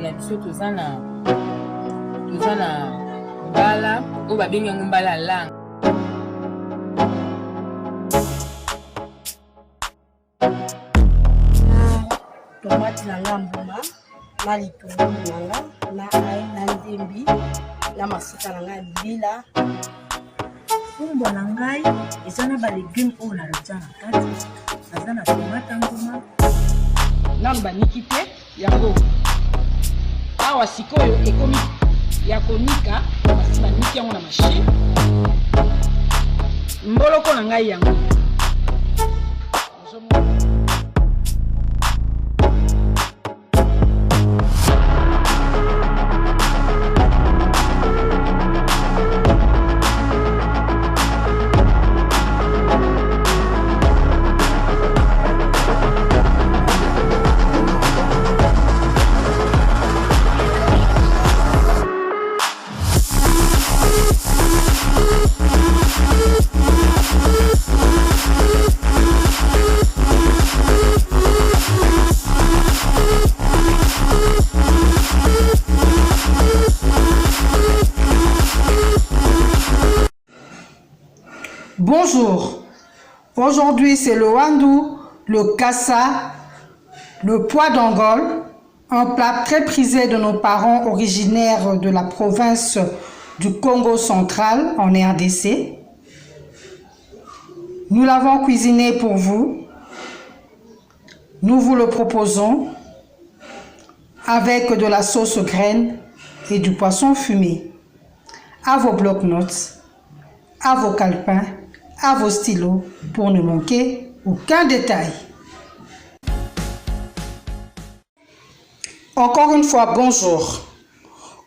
na biso toza na mbala oyo babengi yango mbala lang. Tomate na ngambuma na litungulu nanga na ai na ndembi na mafuta na ngai bila. Fumbwa na ngai eza na ba légumes oyo natia na kati. Naza na tomate nguma na baniki te yango awa sikoyo ekomi ya konika basi baniki yango na machine mboloko na ngai yango. Bonjour, aujourd'hui c'est le wandou, le kassa, le pois d'Angole, un plat très prisé de nos parents originaires de la province du Congo central en RDC. Nous l'avons cuisiné pour vous, nous vous le proposons avec de la sauce graine et du poisson fumé. À vos bloc-notes, à vos calepins, à vos stylos pour ne manquer aucun détail. Encore une fois, bonjour.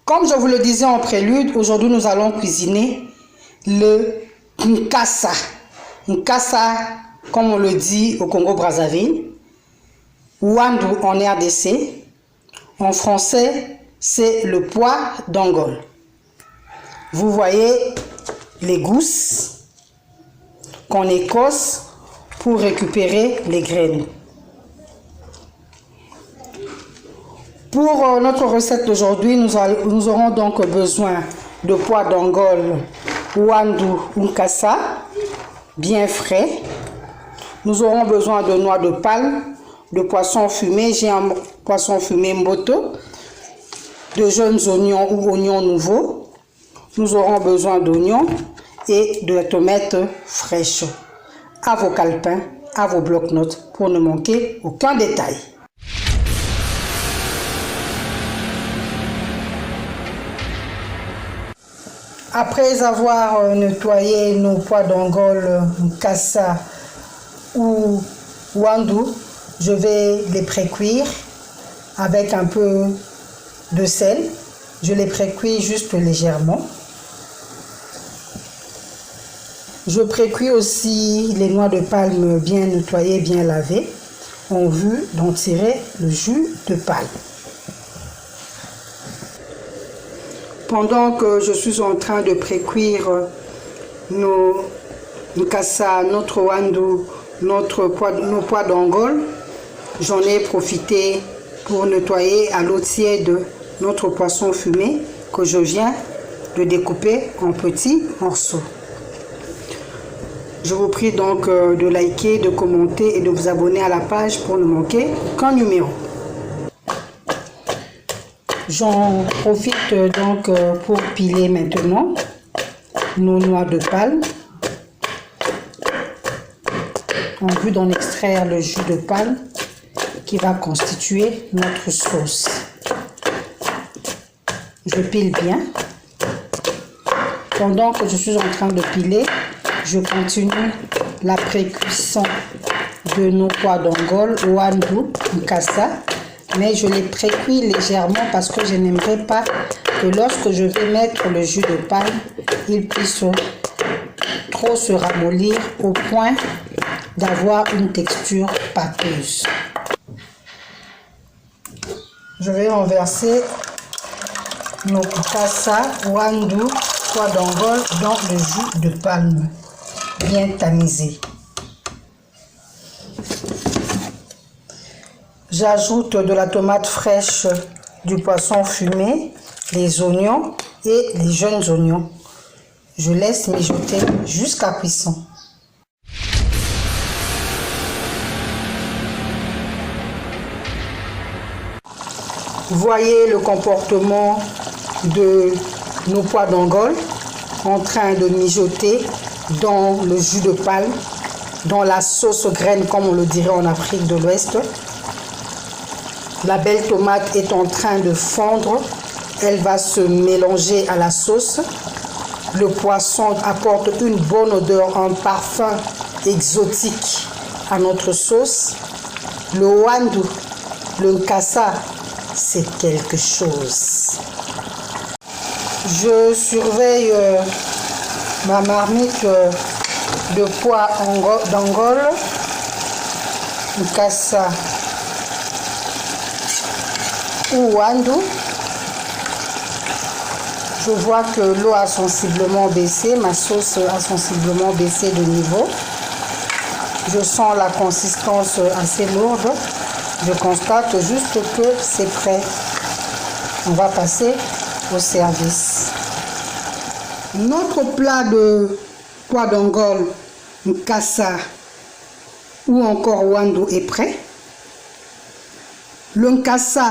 Comme je vous le disais en prélude, aujourd'hui nous allons cuisiner le nkassa. Nkassa, comme on le dit au Congo-Brazzaville, wandou en RDC. En français, c'est le pois d'Angole. Vous voyez les gousses qu'on écosse pour récupérer les graines. Pour notre recette d'aujourd'hui, nous aurons donc besoin de pois d'Angole, wandou ou nkassa, bien frais. Nous aurons besoin de noix de palme, de poisson fumé, j'ai un poisson fumé mboto, de jeunes oignons ou oignons nouveaux. Nous aurons besoin d'oignons et de tomates fraîches. À vos calepins, à vos bloc-notes pour ne manquer aucun détail. Après avoir nettoyé nos pois d'Angole, nkassa ou wandou, je vais les précuire avec un peu de sel. Je les précuis juste légèrement. Je précuis aussi les noix de palme bien nettoyées, bien lavées, en vue d'en tirer le jus de palme. Pendant que je suis en train de précuire nos nkassa, notre wandou, nos pois d'Angole, j'en ai profité pour nettoyer à l'eau tiède notre poisson fumé que je viens de découper en petits morceaux. Je vous prie donc de liker, de commenter et de vous abonner à la page pour ne manquer aucun numéro. J'en profite donc pour piler maintenant nos noix de palme en vue d'en extraire le jus de palme qui va constituer notre sauce. Je pile bien. Pendant que je suis en train de piler, je continue la pré-cuisson de nos pois d'Angole, wandou, nkassa, mais je les précuis légèrement parce que je n'aimerais pas que lorsque je vais mettre le jus de palme, il puisse trop se ramollir au point d'avoir une texture pâteuse. Je vais renverser nos nkassa, wandou, pois d'Angole dans le jus de palme bien tamisé. J'ajoute de la tomate fraîche du poisson fumé, les oignons et les jeunes oignons. Je laisse mijoter jusqu'à cuisson. Voyez le comportement de nos pois d'Angola en train de mijoter dans le jus de palme, dans la sauce graine comme on le dirait en Afrique de l'Ouest. La belle tomate est en train de fondre, elle va se mélanger à la sauce. Le poisson apporte une bonne odeur, un parfum exotique à notre sauce. Le wandu, le nkassa, c'est quelque chose. Je surveille ma marmite de pois d'Angola, nkassa ou wandu. Je vois que l'eau a sensiblement baissé, ma sauce a sensiblement baissé de niveau. Je sens la consistance assez lourde. Je constate juste que c'est prêt. On va passer au service. Notre plat de pois d'Angola, nkassa ou encore wandu est prêt. Le nkassa,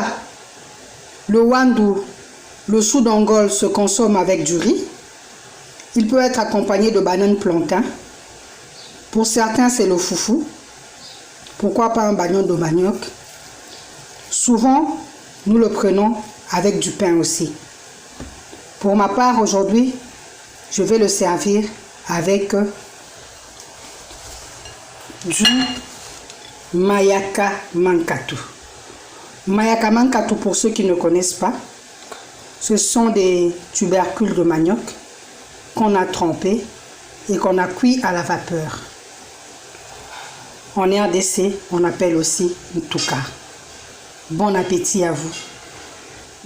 le wandu, le chou d'Angola se consomme avec du riz. Il peut être accompagné de bananes plantain. Pour certains, c'est le foufou. Pourquoi pas un bagnon de manioc? Souvent, nous le prenons avec du pain aussi. Pour ma part, aujourd'hui, je vais le servir avec du mayaka mankatu. Mayaka mankatu, pour ceux qui ne connaissent pas, ce sont des tubercules de manioc qu'on a trempés et qu'on a cuits à la vapeur. En RDC, on appelle aussi Ntouka. Bon appétit à vous.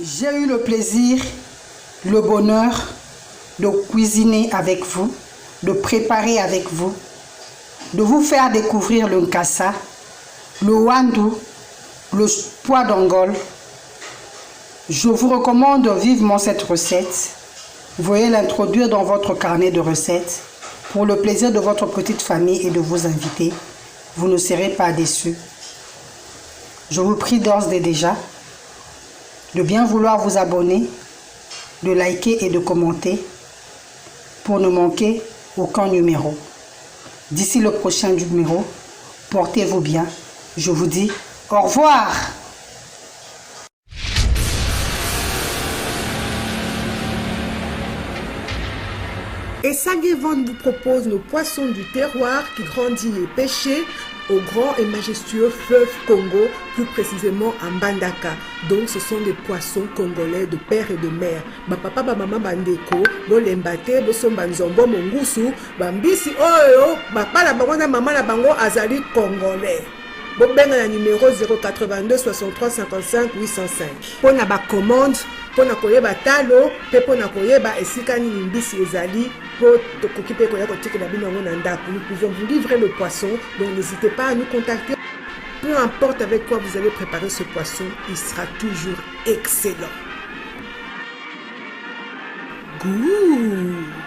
J'ai eu le plaisir, le bonheur de cuisiner avec vous, de préparer avec vous, de vous faire découvrir le nkassa, le wandu, le pois d'Angola. Je vous recommande vivement cette recette. Veuillez l'introduire dans votre carnet de recettes pour le plaisir de votre petite famille et de vos invités. Vous ne serez pas déçus. Je vous prie d'ores et déjà de bien vouloir vous abonner, de liker et de commenter pour ne manquer aucun numéro. D'ici le prochain numéro, portez-vous bien. Je vous dis au revoir. Et Sanguevent vous propose nos poissons du terroir qui grandit les pêchés au grand et majestueux fleuve Congo, plus précisément à Mbandaka. Donc ce sont des poissons congolais de père et de mère. Ba papa ba maman bandeko, bo lembate, bo somba nzombo mongusu, bambisi oyo, ba pala bango na maman na bango azali congolais. Bobenga na numéro 082 63 55 805. Pona ba commande, pona koyeba talo, pe pona koyeba esika nini mbisi ezali, po tokoki pe koya kotikela bino ngo na ndako. Nous pouvons vous livrer le poisson, donc n'hésitez pas à nous contacter. Peu importe avec quoi vous allez préparer ce poisson, il sera toujours excellent. Goût!